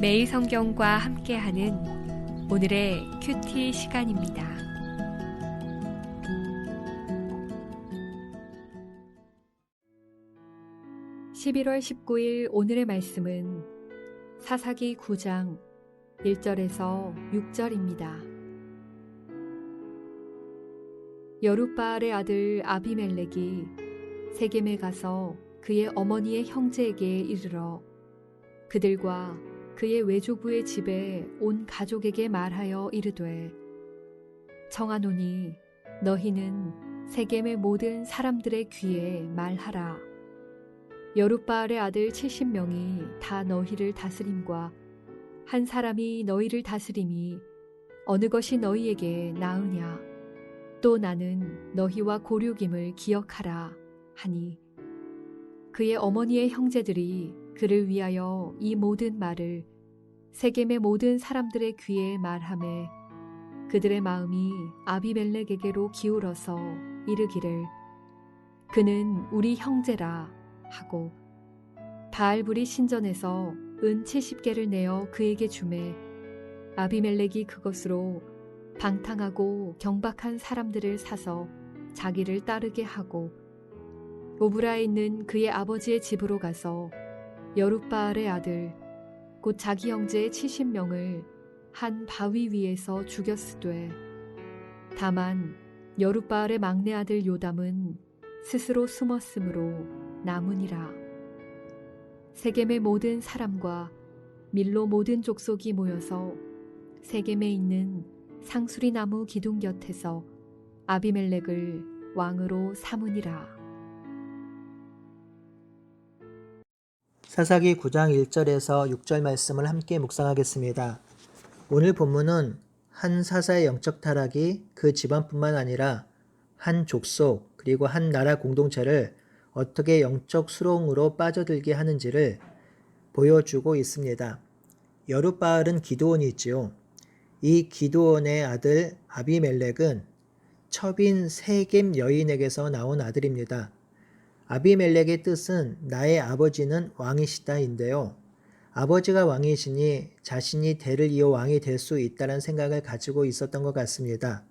매일 성경과 함께하는 오늘의 큐티 시간입니다. 11월 19일 오늘의 말씀은 사사기 9장 1절에서 6절입니다. 여룻바알의 아들 아비멜렉이 세겜에 가서 그의 어머니의 형제에게 이르러 그들과 그의 외조부의 집에 온 가족에게 말하여 이르되 청하노니 너희는 세겜의 모든 사람들의 귀에 말하라. 여룻바알의 아들 70명이 다 너희를 다스림과 한 사람이 너희를 다스림이 어느 것이 너희에게 나으냐. 또 나는 너희와 고륙임을 기억하라 하니 그의 어머니의 형제들이 그를 위하여 이 모든 말을 세겜의 모든 사람들의 귀에 말하매 그들의 마음이 아비멜렉에게로 기울어서 이르기를 그는 우리 형제라 하고 바알불이 신전에서 은 70개를 내어 그에게 주매 아비멜렉이 그것으로 방탕하고 경박한 사람들을 사서 자기를 따르게 하고 오브라에 있는 그의 아버지의 집으로 가서 여룻바알의 아들 곧 자기 형제의 70명을 한 바위 위에서 죽였으되 다만 여룻바알의 막내 아들 요담은 스스로 숨었으므로 남으니라. 세겜의 모든 사람과 밀로 모든 족속이 모여서 세겜에 있는 상수리 나무 기둥 곁에서 아비멜렉을 왕으로 삼으니라. 사사기 9장 1절에서 6절 말씀을 함께 묵상하겠습니다. 오늘 본문은 한 사사의 영적 타락이 그 집안뿐만 아니라 한 족속 그리고 한 나라 공동체를 어떻게 영적 수렁으로 빠져들게 하는지를 보여주고 있습니다. 여룻바알은 기드온이지요. 이 기드온의 아들 아비멜렉은 첩인 세겜 여인에게서 나온 아들입니다. 아비멜렉의 뜻은 나의 아버지는 왕이시다인데요. 아버지가 왕이시니 자신이 대를 이어 왕이 될 수 있다는 생각을 가지고 있었던 것 같습니다.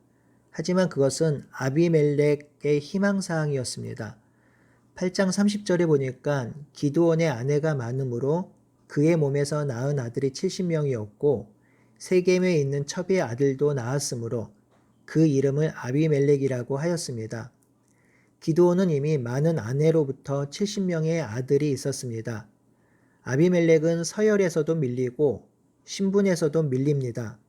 하지만 그것은 아비멜렉의 희망사항이었습니다. 8장 30절에 보니까 기드온의 아내가 많으므로 그의 몸에서 낳은 아들이 70명이었고 세겜에 있는 첩의 아들도 낳았으므로 그 이름을 아비멜렉이라고 하였습니다. 기드온은 이미 많은 아내로부터 70명의 아들이 있었습니다. 아비멜렉은 서열에서도 밀리고 신분에서도 밀립니다.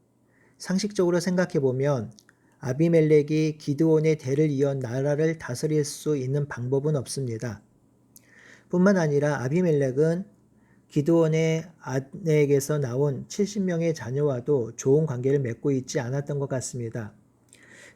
상식적으로 생각해보면 아비멜렉이 기드온의 대를 이어 나라를 다스릴 수 있는 방법은 없습니다. 뿐만 아니라 아비멜렉은 기드온의 아내에게서 나온 70명의 자녀와도 좋은 관계를 맺고 있지 않았던 것 같습니다.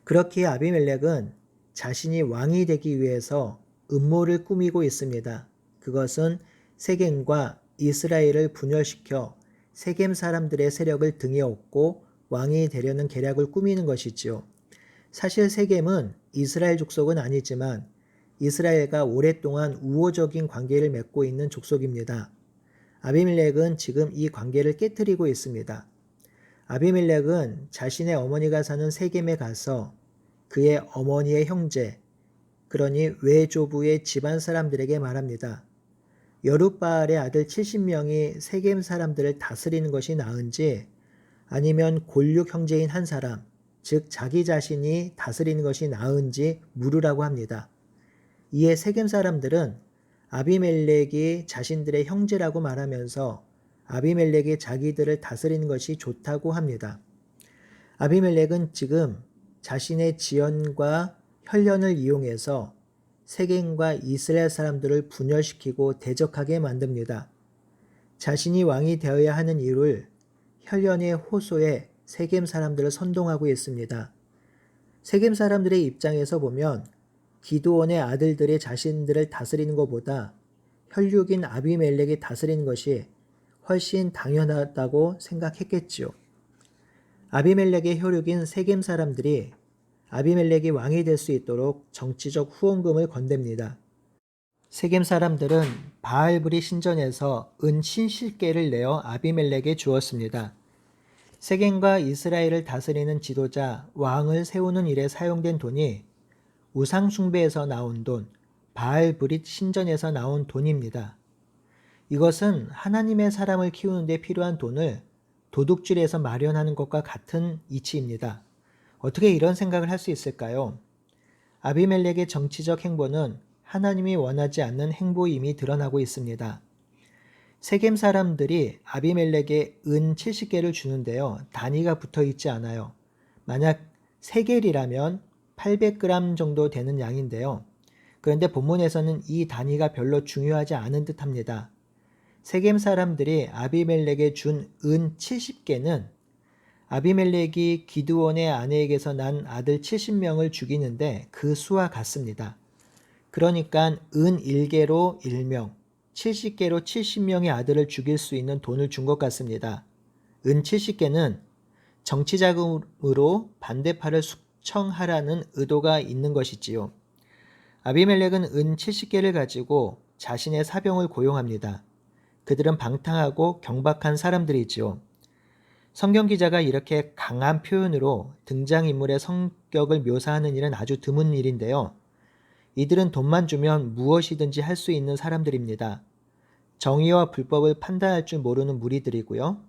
그렇기에 아비멜렉은 자신이 왕이 되기 위해서 음모를 꾸미고 있습니다. 그것은 세겜과 이스라엘을 분열시켜 세겜 사람들의 세력을 등에 업고 왕이 되려는 계략을 꾸미는 것이지요. 사실 세겜은 이스라엘 족속은 아니지만 이스라엘과 오랫동안 우호적인 관계를 맺고 있는 족속입니다. 아비멜렉은 지금 이 관계를 깨뜨리고 있습니다. 아비멜렉은 자신의 어머니가 사는 세겜에 가서 그의 어머니의 형제, 그러니 외조부의 집안 사람들에게 말합니다. 여룻바알의 아들 70명이 세겜 사람들을 다스리는 것이 나은지 아니면 골육 형제인 한 사람, 즉 자기 자신이 다스리는 것이 나은지 물으라고 합니다. 이에 세겜 사람들은 아비멜렉이 자신들의 형제라고 말하면서 아비멜렉이 자기들을 다스리는 것이 좋다고 합니다. 아비멜렉은 지금 자신의 지연과 혈련을 이용해서 세겜과 이스라엘 사람들을 분열시키고 대적하게 만듭니다. 자신이 왕이 되어야 하는 이유를 혈련의 호소에 세겜 사람들을 선동하고 있습니다. 세겜 사람들의 입장에서 보면 기드온의 아들들이 자신들을 다스리는 것보다 혈육인 아비멜렉이 다스리는 것이 훨씬 당연하다고 생각했겠지요. 아비멜렉의 혈육인 세겜 사람들이 아비멜렉이 왕이 될 수 있도록 정치적 후원금을 건넵니다. 세겜 사람들은 바알브리 신전에서 은 신실계를 내어 아비멜렉에 주었습니다. 세겜과 이스라엘을 다스리는 지도자 왕을 세우는 일에 사용된 돈이 우상 숭배에서 나온 돈, 바알브릿 신전에서 나온 돈입니다. 이것은 하나님의 사람을 키우는 데 필요한 돈을 도둑질해서 마련하는 것과 같은 이치입니다. 어떻게 이런 생각을 할 수 있을까요? 아비멜렉의 정치적 행보는 하나님이 원하지 않는 행보임이 드러나고 있습니다. 세겜 사람들이 아비멜렉에 은 70개를 주는데요. 단위가 붙어 있지 않아요. 만약 세겔이라면 800g 정도 되는 양인데요. 그런데 본문에서는 이 단위가 별로 중요하지 않은 듯합니다. 세겜 사람들이 아비멜렉에 준 은 70개는 아비멜렉이 기드온의 아내에게서 난 아들 70명을 죽이는데 그 수와 같습니다. 그러니까 은 1개로 1명, 70개로 70명의 아들을 죽일 수 있는 돈을 준 것 같습니다. 은 70개는 정치자금으로 반대파를 숙청하라는 의도가 있는 것이지요. 아비멜렉은 은 70개를 가지고 자신의 사병을 고용합니다. 그들은 방탕하고 경박한 사람들이지요. 성경 기자가 이렇게 강한 표현으로 등장인물의 성격을 묘사하는 일은 아주 드문 일인데요. 이들은 돈만 주면 무엇이든지 할 수 있는 사람들입니다. 정의와 불법을 판단할 줄 모르는 무리들이고요.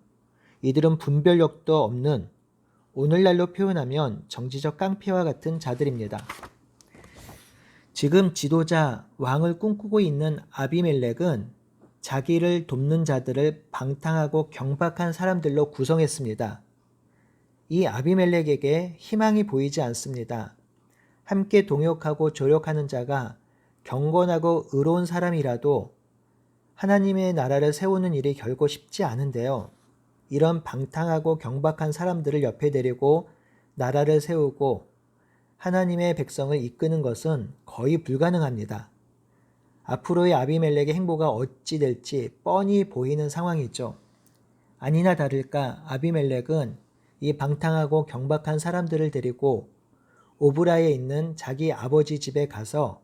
이들은 분별력도 없는, 오늘날로 표현하면 정치적 깡패와 같은 자들입니다. 지금 지도자, 왕을 꿈꾸고 있는 아비멜렉은 자기를 돕는 자들을 방탕하고 경박한 사람들로 구성했습니다. 이 아비멜렉에게 희망이 보이지 않습니다. 함께 동역하고 조력하는 자가 경건하고 의로운 사람이라도 하나님의 나라를 세우는 일이 결코 쉽지 않은데요. 이런 방탕하고 경박한 사람들을 옆에 데리고 나라를 세우고 하나님의 백성을 이끄는 것은 거의 불가능합니다. 앞으로의 아비멜렉의 행보가 어찌 될지 뻔히 보이는 상황이죠. 아니나 다를까 아비멜렉은 이 방탕하고 경박한 사람들을 데리고 오브라에 있는 자기 아버지 집에 가서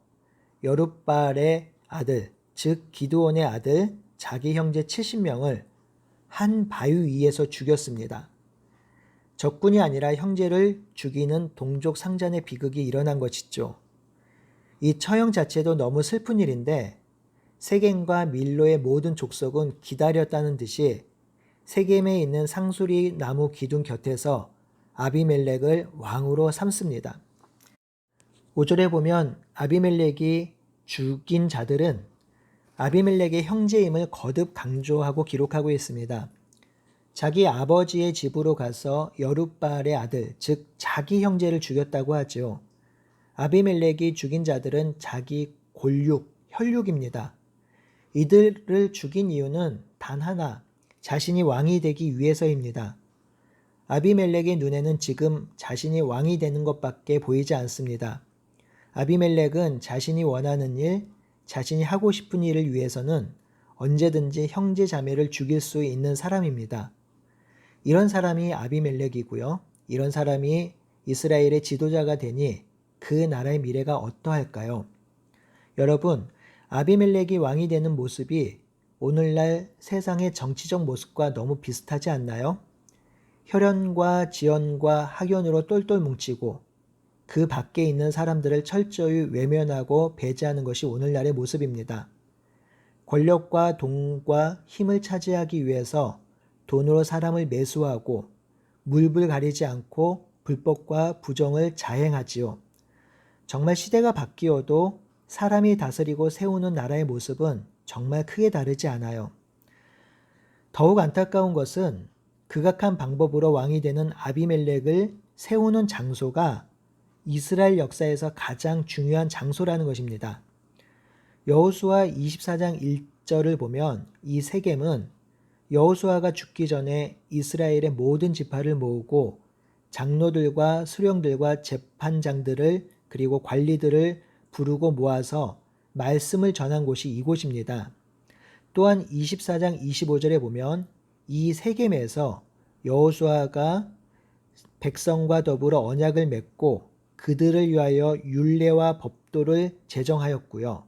여룻바알의 아들, 즉 기드온의 아들, 자기 형제 70명을 한 바위 위에서 죽였습니다. 적군이 아니라 형제를 죽이는 동족 상잔의 비극이 일어난 것이죠. 이 처형 자체도 너무 슬픈 일인데 세겜과 밀로의 모든 족속은 기다렸다는 듯이 세겜에 있는 상수리 나무 기둥 곁에서 아비멜렉을 왕으로 삼습니다. 5절에 보면 아비멜렉이 죽인 자들은 아비멜렉의 형제임을 거듭 강조하고 기록하고 있습니다. 자기 아버지의 집으로 가서 여룻바알의 아들, 즉 자기 형제를 죽였다고 하죠. 아비멜렉이 죽인 자들은 자기 골육, 혈육입니다. 이들을 죽인 이유는 단 하나, 자신이 왕이 되기 위해서입니다. 아비멜렉의 눈에는 지금 자신이 왕이 되는 것밖에 보이지 않습니다. 아비멜렉은 자신이 원하는 일, 자신이 하고 싶은 일을 위해서는 언제든지 형제 자매를 죽일 수 있는 사람입니다. 이런 사람이 아비멜렉이고요. 이런 사람이 이스라엘의 지도자가 되니 그 나라의 미래가 어떠할까요? 여러분, 아비멜렉이 왕이 되는 모습이 오늘날 세상의 정치적 모습과 너무 비슷하지 않나요? 혈연과 지연과 학연으로 똘똘 뭉치고 그 밖에 있는 사람들을 철저히 외면하고 배제하는 것이 오늘날의 모습입니다. 권력과 돈과 힘을 차지하기 위해서 돈으로 사람을 매수하고 물불 가리지 않고 불법과 부정을 자행하지요. 정말 시대가 바뀌어도 사람이 다스리고 세우는 나라의 모습은 정말 크게 다르지 않아요. 더욱 안타까운 것은 극악한 방법으로 왕이 되는 아비멜렉을 세우는 장소가 이스라엘 역사에서 가장 중요한 장소라는 것입니다. 여호수아 24장 1절을 보면 이 세겜은 여호수아가 죽기 전에 이스라엘의 모든 지파를 모으고 장로들과 수령들과 재판장들을 그리고 관리들을 부르고 모아서 말씀을 전한 곳이 이곳입니다. 또한 24장 25절에 보면 이 세겜에서 여호수아가 백성과 더불어 언약을 맺고 그들을 위하여 율례와 법도를 제정하였고요.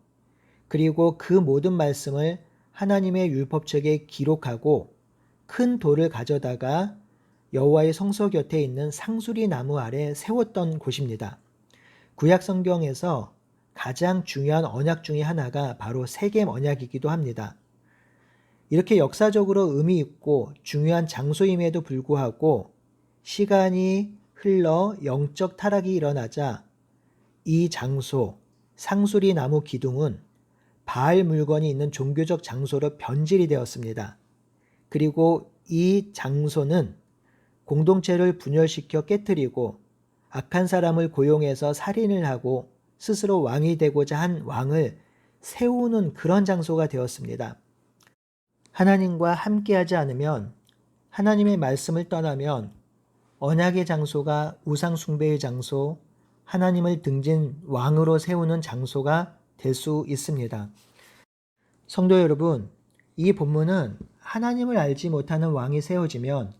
그리고 그 모든 말씀을 하나님의 율법책에 기록하고 큰 돌을 가져다가 여호와의 성소 곁에 있는 상수리 나무 아래 세웠던 곳입니다. 구약 성경에서 가장 중요한 언약 중의 하나가 바로 세겜 언약이기도 합니다. 이렇게 역사적으로 의미 있고 중요한 장소임에도 불구하고 시간이 흘러 영적 타락이 일어나자 이 장소, 상수리 나무 기둥은 바알 물건이 있는 종교적 장소로 변질이 되었습니다. 그리고 이 장소는 공동체를 분열시켜 깨뜨리고 악한 사람을 고용해서 살인을 하고 스스로 왕이 되고자 한 왕을 세우는 그런 장소가 되었습니다. 하나님과 함께하지 않으면, 하나님의 말씀을 떠나면 언약의 장소가 우상 숭배의 장소, 하나님을 등진 왕으로 세우는 장소가 될 수 있습니다. 성도 여러분, 이 본문은 하나님을 알지 못하는 왕이 세워지면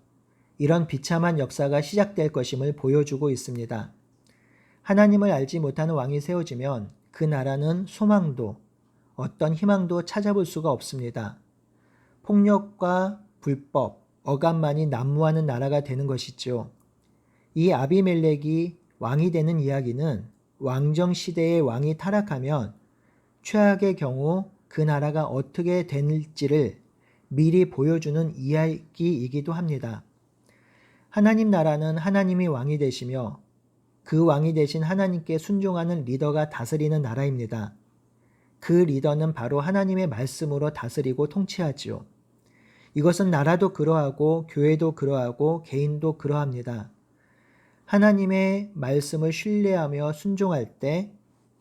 이런 비참한 역사가 시작될 것임을 보여주고 있습니다. 하나님을 알지 못하는 왕이 세워지면 그 나라는 소망도 어떤 희망도 찾아볼 수가 없습니다. 폭력과 불법, 억압만이 난무하는 나라가 되는 것이죠. 이 아비멜렉이 왕이 되는 이야기는 왕정 시대의 왕이 타락하면 최악의 경우 그 나라가 어떻게 될지를 미리 보여주는 이야기이기도 합니다. 하나님 나라는 하나님이 왕이 되시며 그 왕이 되신 하나님께 순종하는 리더가 다스리는 나라입니다. 그 리더는 바로 하나님의 말씀으로 다스리고 통치하지요. 이것은 나라도 그러하고 교회도 그러하고 개인도 그러합니다. 하나님의 말씀을 신뢰하며 순종할 때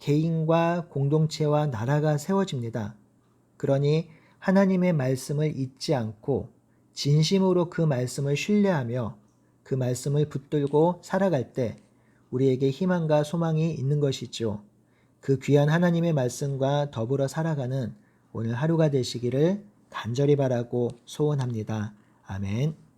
개인과 공동체와 나라가 세워집니다. 그러니 하나님의 말씀을 잊지 않고 진심으로 그 말씀을 신뢰하며 그 말씀을 붙들고 살아갈 때 우리에게 희망과 소망이 있는 것이죠. 그 귀한 하나님의 말씀과 더불어 살아가는 오늘 하루가 되시기를 간절히 바라고 소원합니다. 아멘.